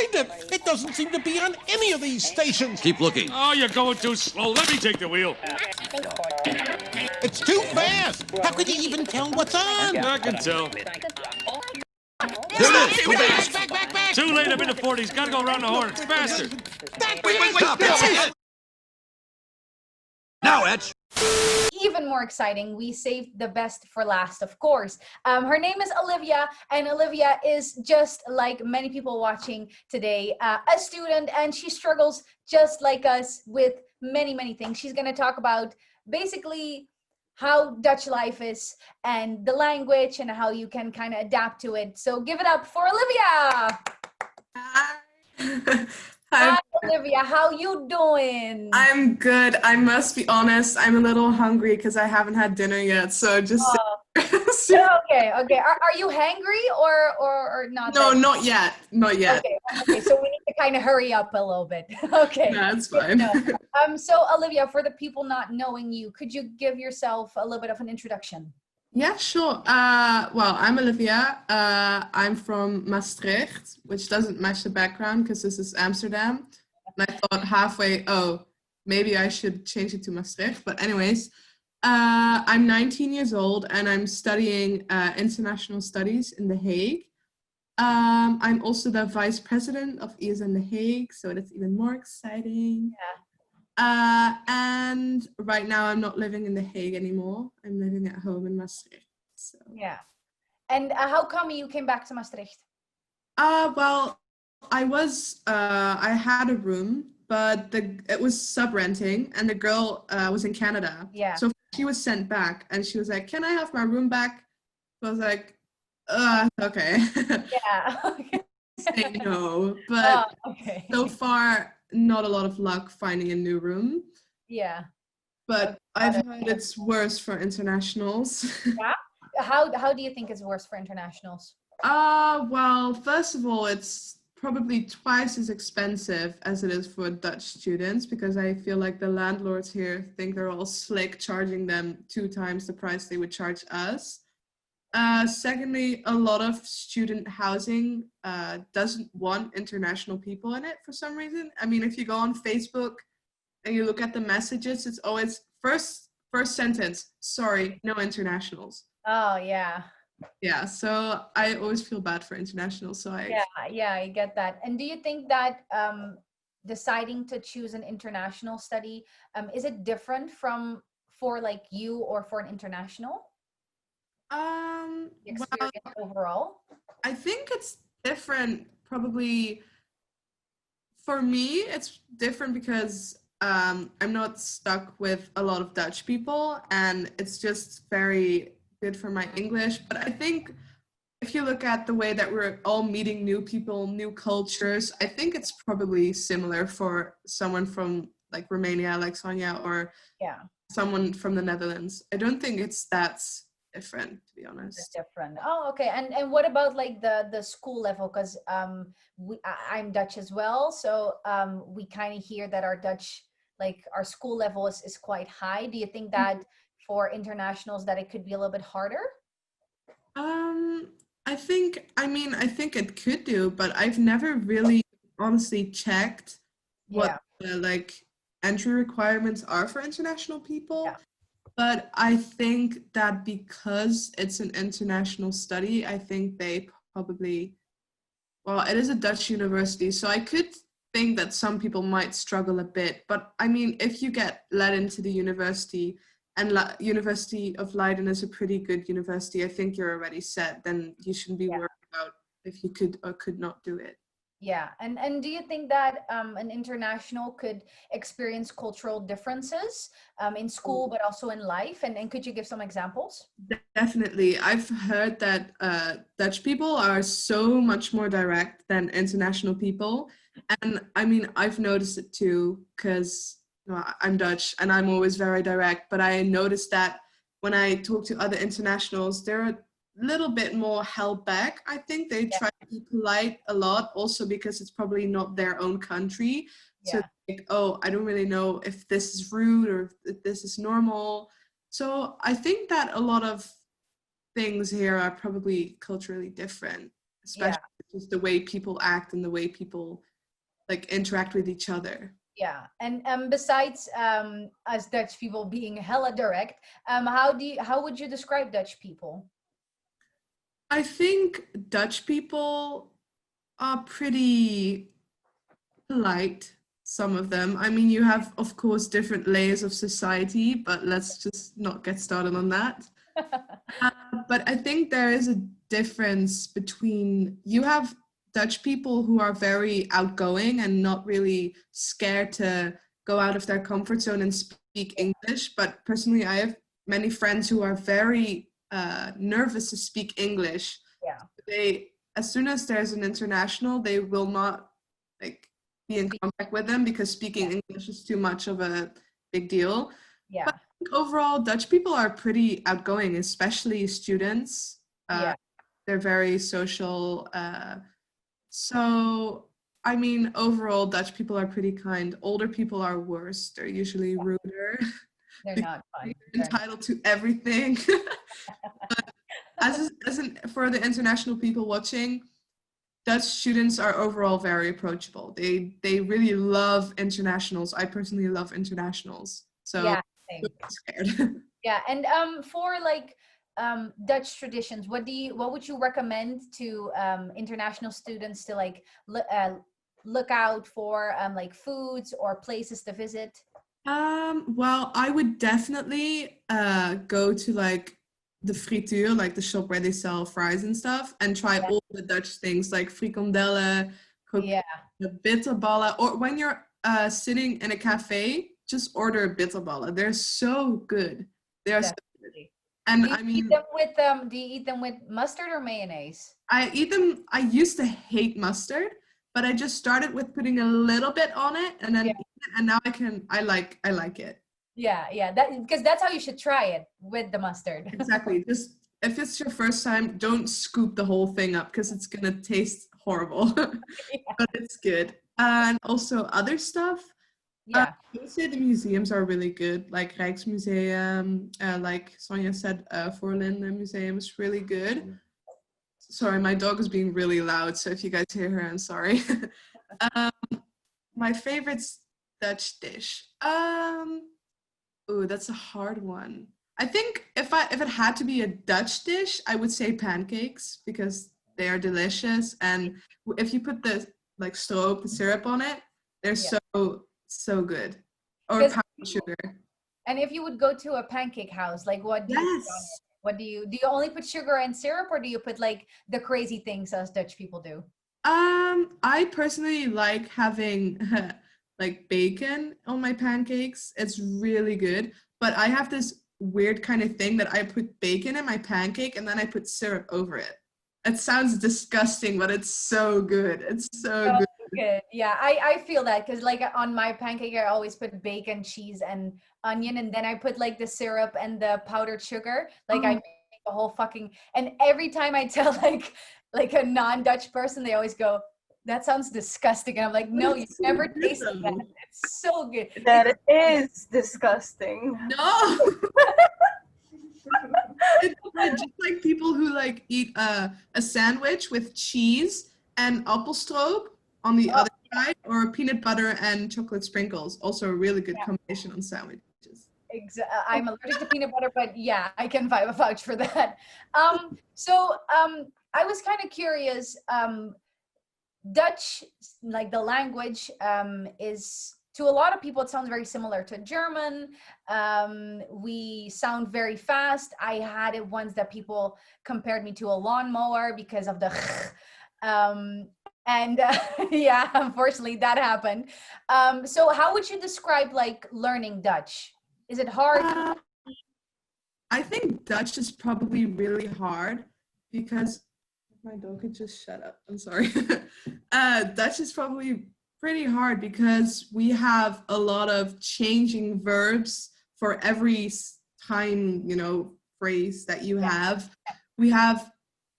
find it. It doesn't seem to be on any of these stations. Keep looking. Oh, you're going too slow. Let me take the wheel. It's too fast. How could you even tell what's on? I can tell. There it is. Go back. Back. Too late. I'm in the 40s. Gotta go around the horn. Faster. Wait. Stop. That's it. Now, Etch. Even more exciting, we saved the best for last, of course. Her name is Olivia, and Olivia is just like many people watching today, a student, and she struggles just like us with many things. She's going to talk about basically how Dutch life is and the language and how you can kind of adapt to it. So give it up for Olivia. Hi, Olivia. How you doing? I'm good. I must be honest. I'm a little hungry because I haven't had dinner yet. So just. Okay. Are you hangry or not? No, not yet. Not yet. Okay. So we need to kind of hurry up a little bit. Okay. That's fine. So Olivia, for the people not knowing you, could you give yourself a little bit of an introduction? Yeah, sure. Well, I'm Olivia. I'm from Maastricht, which doesn't match the background because this is Amsterdam. And I thought halfway, maybe I should change it to Maastricht. But anyways, I'm 19 years old and I'm studying international studies in The Hague. I'm also the vice president of ESN The Hague, so that's even more exciting. Yeah. And right now I'm not living in The Hague anymore. I'm living at home in Maastricht. So. Yeah. And how come you came back to Maastricht? Well, I had a room, but it was sub-renting and the girl was in Canada. Yeah. So she was sent back and she was like, can I have my room back? So I was like, okay. Yeah. Say no. But okay. So far, not a lot of luck finding a new room. Yeah. But I've heard it's worse for internationals. Yeah? How do you think it's worse for internationals? Well, first of all, it's probably twice as expensive as it is for Dutch students because I feel like the landlords here think they're all slick, charging them 2 times the price they would charge us. Secondly, a lot of student housing doesn't want international people in it for some reason. I mean, if you go on Facebook and you look at the messages, it's always first sentence, sorry, no internationals. Oh, yeah. Yeah, so I always feel bad for internationals. So Yeah, I get that. And do you think that deciding to choose an international study, is it different for like you or for an international? Experience overall? I think it's different. Probably for me, it's different because I'm not stuck with a lot of Dutch people, and it's just very good for my English. But I think if you look at the way that we're all meeting new people, new cultures, I think it's probably similar for someone from like Romania, like Sonia, or someone from the Netherlands. I don't think it's that different, to be honest. It's different. Oh, okay. And what about like the school level? Because I'm Dutch as well, so we kind of hear that our Dutch, like our school level is quite high. Do you think that for internationals that it could be a little bit harder? I think it could do, but I've never really honestly checked what the like entry requirements are for international people. Yeah. But I think that because it's an international study, I think they probably, well, it is a Dutch university, so I could think that some people might struggle a bit. But I mean, if you get let into the university, and University of Leiden is a pretty good university, I think you're already set. Then you shouldn't be worried about if you could or could not do it. Yeah, and do you think that an international could experience cultural differences in school, but also in life? And could you give some examples? Definitely. I've heard that Dutch people are so much more direct than international people. And I mean, I've noticed it too, because I'm Dutch and I'm always very direct. But I noticed that when I talk to other internationals, they're a little bit more held back. I think they try to be polite a lot, also because it's probably not their own country. So like, oh, I don't really know if this is rude or if this is normal. So I think that a lot of things here are probably culturally different, especially just the way people act and the way people like interact with each other. Yeah, and besides us Dutch people being hella direct, how would you describe Dutch people? I think Dutch people are pretty polite, some of them. I mean, you have, of course, different layers of society, but let's just not get started on that. But I think there is a difference between, you have Dutch people who are very outgoing and not really scared to go out of their comfort zone and speak English. But personally, I have many friends who are very nervous to speak English. Yeah. As soon as there's an international, they will not like be in contact with them because speaking English is too much of a big deal. Yeah. But I think overall, Dutch people are pretty outgoing, especially students. They're very social. So, I mean, overall, Dutch people are pretty kind. Older people are worse. They're usually ruder. They're not fun. They're entitled to everything. But for the international people watching, Dutch students are overall very approachable. They really love internationals. I personally love internationals. So yeah, I'm scared. Yeah, and for like Dutch traditions, what would you recommend to international students to like look out for like foods or places to visit? Well, I would definitely go to like the frituur, like the shop where they sell fries and stuff, and try all the Dutch things like frikandellen, the bitterballen, or when you're sitting in a cafe, just order bitterballen. They're so good. They are so good. And I mean, do you eat them with mustard or mayonnaise? I eat them. I used to hate mustard, but I just started with putting a little bit on it, and then and now I like it. Yeah, because that's how you should try it, with the mustard. Exactly. Just if it's your first time, don't scoop the whole thing up because it's gonna taste horrible. But it's good. And also other stuff. I would say the museums are really good, like Rijksmuseum, like Sonja said, Voorlinden Museum is really good. Sorry, my dog is being really loud, so if you guys hear her, I'm sorry. My favorite Dutch dish. Ooh, that's a hard one. I think if it had to be a Dutch dish, I would say pancakes because they are delicious, and if you put the like stroop, the syrup on it, they're so good. Or powdered sugar. And if you would go to a pancake house, like what do you put on it? What do you only put sugar and syrup, or do you put like the crazy things as Dutch people do? I personally like having like bacon on my pancakes. It's really good. But I have this weird kind of thing that I put bacon in my pancake and then I put syrup over it. It sounds disgusting, but it's so good. It's so good. Yeah, I feel that because like on my pancake, I always put bacon, cheese, and onion, and then I put like the syrup and the powdered sugar. Like I make the whole fucking, and every time I tell like a non-Dutch person, they always go, "That sounds disgusting." And I'm like, "No, you've never tasted that. It's so good." That is disgusting. No. It's just like people who like eat a sandwich with cheese and appelstroop on the other side, or peanut butter and chocolate sprinkles. Also a really good combination on sandwiches. I'm allergic to peanut butter, but yeah, I can vouch for that. I was kind of curious. Dutch, like the language, is, to a lot of people, it sounds very similar to German. We sound very fast. I had it once that people compared me to a lawnmower because of the yeah, unfortunately that happened. So how would you describe like learning Dutch? Is it hard? I think Dutch is probably really hard because my dog could just shut up. I'm sorry. Dutch is probably pretty hard because we have a lot of changing verbs for every time, phrase that you have. We have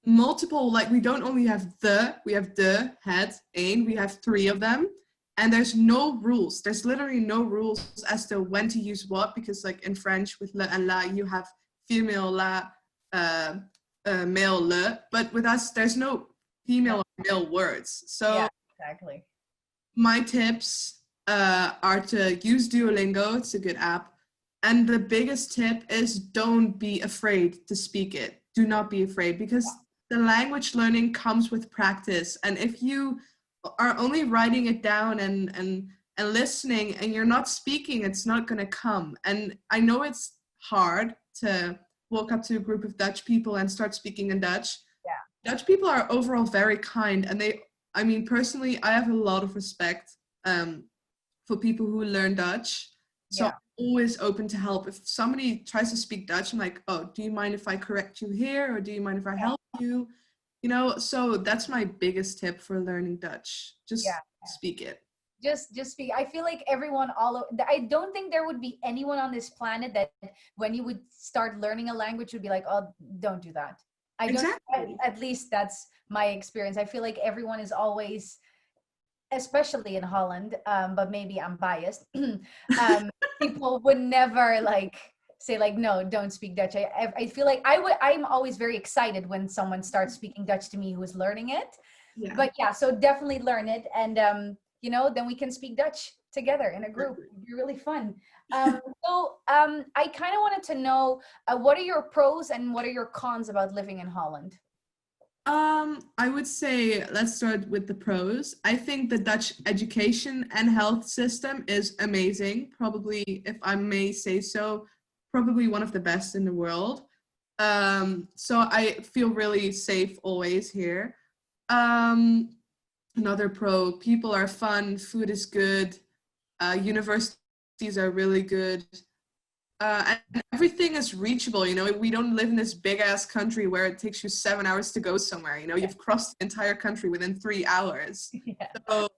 multiple, like we don't only have we have de, het, een, we have 3 of them. And there's no rules. There's literally no rules as to when to use what, because like in French with le and la, you have female la, male le. But with us, there's no female or real words. So Yeah, exactly. my tips are to use Duolingo. It's a good app. And the biggest tip is don't be afraid to speak it. Do not be afraid, because the language learning comes with practice. And if you are only writing it down and listening and you're not speaking, it's not going to come. And I know it's hard to walk up to a group of Dutch people and start speaking in Dutch. Yeah. Dutch people are overall very kind, and I mean, personally, I have a lot of respect for people who learn Dutch. So Yeah. I'm always open to help. If somebody tries to speak Dutch, I'm like, oh, do you mind if I correct you here? Or do you mind if I help you? You know, so that's my biggest tip for learning Dutch. Just speak it. Just speak. I feel like everyone I don't think there would be anyone on this planet that when you would start learning a language would be like, oh, don't do that. I don't, Exactly. at least that's my experience. I feel like everyone is always, especially in Holland, but maybe I'm biased. People would never like say like, no, don't speak Dutch. I feel like I'm always very excited when someone starts speaking Dutch to me who is learning it. Yeah. But yeah, so definitely learn it, and you know, then we can speak Dutch together in a group. It'd be really fun. I kind of wanted to know what are your pros and what are your cons about living in Holland? I would say let's start with the pros. I think the Dutch education and health system is amazing. Probably, if I may say so, probably one of the best in the world. So I feel really safe always here. Another pro, people are fun, food is good, universities are really good. And everything is reachable, you know, we don't live in this big ass country where it takes you 7 hours to go somewhere, you know, you've crossed the entire country within 3 hours. Yeah. So,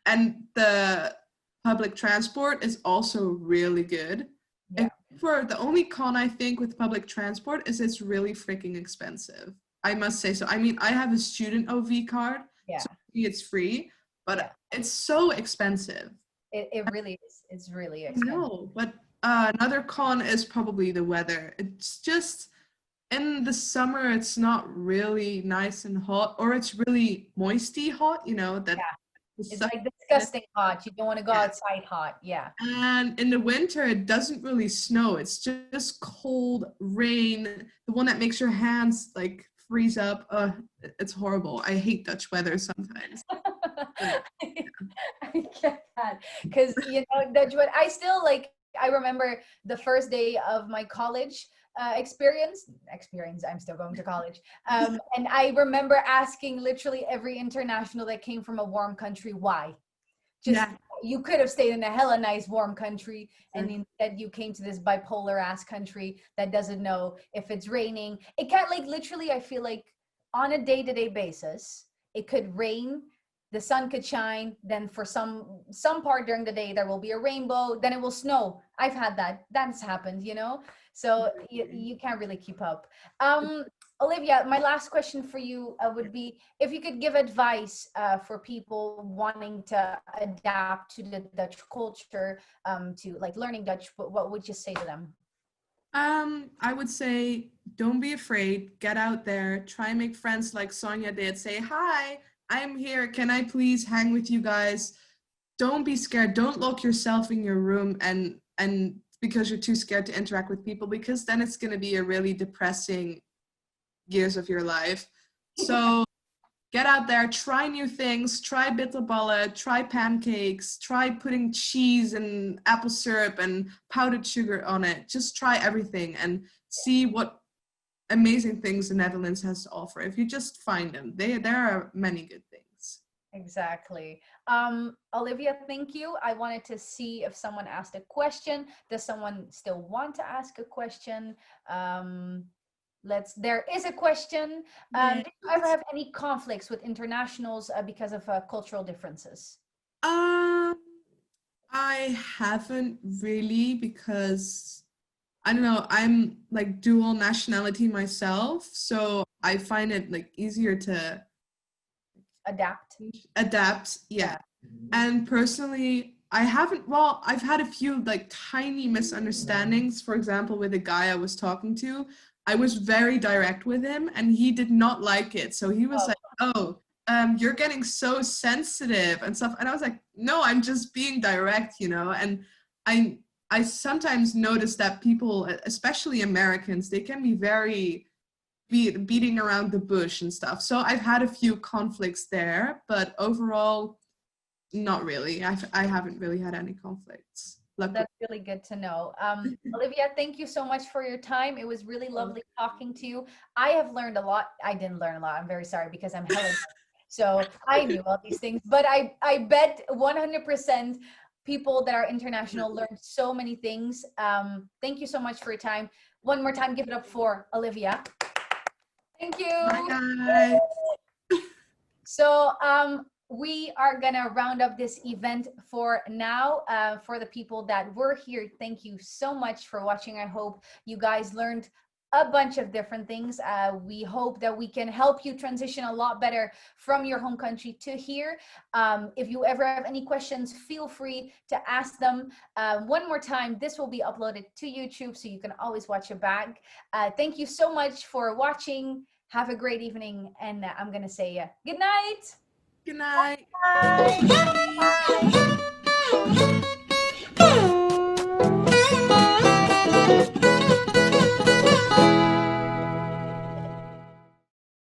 and the public transport is also really good. Yeah. For the only con I think with public transport is it's really freaking expensive. I must say so. I mean, I have a student OV card, so it's free, but it's so expensive. It really is. It's really expensive. No, but another con is probably the weather. It's just in the summer, it's not really nice and hot, or it's really moisty hot, you know, that it's like disgusting hot. You don't want to go outside hot. Yeah. And in the winter, it doesn't really snow. It's just cold rain, the one that makes your hands like freeze up. It's horrible. I hate Dutch weather sometimes. I get that, because you know Dutch weather. I remember the first day of my college experience. I'm still going to college. And I remember asking literally every international that came from a warm country, why? You could have stayed in a hella nice warm country, and instead you came to this bipolar ass country that doesn't know if it's raining. It can't, like, literally, I feel like on a day-to-day basis, it could rain, the sun could shine, then for some part during the day there will be a rainbow, then it will snow. I've had that's happened, you know, so you can't really keep up. Olivia, my last question for you would be if you could give advice for people wanting to adapt to the Dutch culture, to like learning Dutch, what would you say to them? I would say don't be afraid, get out there, try and make friends like Sonia did. Say, hi, I'm here, can I please hang with you guys? Don't be scared, don't lock yourself in your room and because you're too scared to interact with people, because then it's going to be a really depressing years of your life. So get out there, try new things, try bitterballen, try pancakes, try putting cheese and apple syrup and powdered sugar on it. Just try everything and see what amazing things the Netherlands has to offer. If you just find them, there are many good things. Exactly. Olivia, thank you. I wanted to see if someone asked a question. Does someone still want to ask a question? There is a question. Did you ever have any conflicts with internationals because of cultural differences? I haven't really, because I don't know, I'm like dual nationality myself, so I find it like easier to adapt. Yeah. And personally, I've had a few like tiny misunderstandings. For example, with a guy I was talking to, I was very direct with him and he did not like it. So he was like, oh, you're getting so sensitive and stuff. And I was like, no, I'm just being direct, you know. And I sometimes notice that people, especially Americans, they can be very beating around the bush and stuff. So I've had a few conflicts there, but overall, not really. I haven't really had any conflicts. Luckily. That's really good to know. Olivia, thank you so much for your time. It was really lovely talking to you. I have learned a lot. I didn't learn a lot. I'm very sorry because I'm hella so I knew all these things, but I bet 100% people that are international learned so many things. Thank you so much for your time. One more time, give it up for Olivia. Thank you. Bye, guys. So we are gonna round up this event for now. For the people that were here, thank you so much for watching. I hope you guys learned a bunch of different things. We hope that we can help you transition a lot better from your home country to here. If you ever have any questions, feel free to ask them. One more time, this will be uploaded to YouTube, so you can always watch it back. Thank you so much for watching. Have a great evening, and I'm gonna say good night. Good night. Bye. Bye.